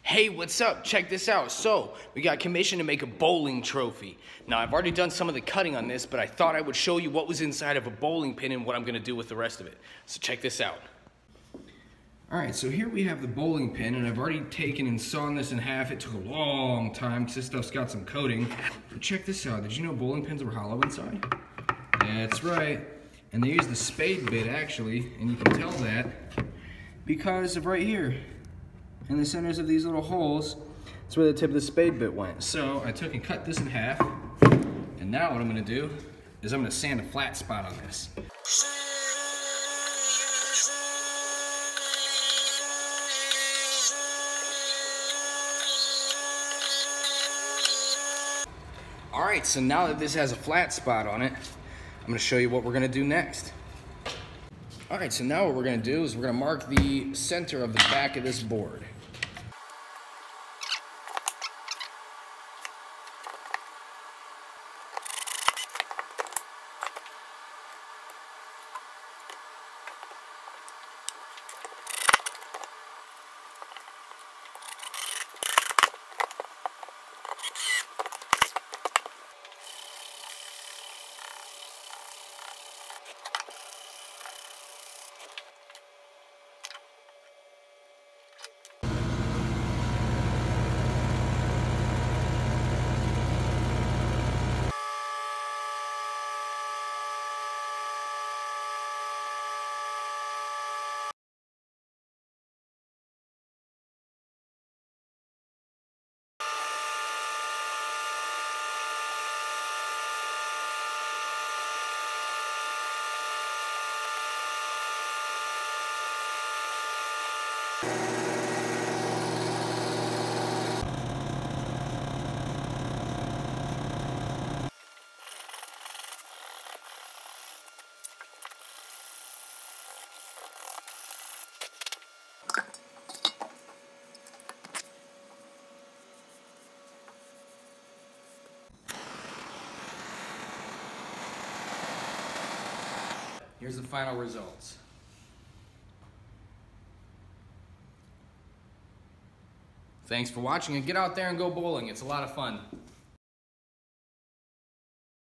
Hey, what's up? Check this out. So, we got commissioned to make a bowling trophy. Now, I've already done some of the cutting on this, but I thought I would show you what was inside of a bowling pin and what I'm gonna do with the rest of it. So check this out. All right, so here we have the bowling pin, and I've already taken and sawn this in half. It took a long time because this stuff's got some coating. But check this out. Did you know bowling pins were hollow inside? That's right. And they use the spade bit, actually, and you can tell that because of right here. In the centers of these little holes, that's where the tip of the spade bit went. So I took and cut this in half, and now what I'm gonna do is I'm gonna sand a flat spot on this. All right, so now that this has a flat spot on it, I'm gonna show you what we're gonna do next. All right, so now what we're gonna do is we're gonna mark the center of the back of this board. Here's the final results. Thanks for watching, and get out there and go bowling. It's a lot of fun.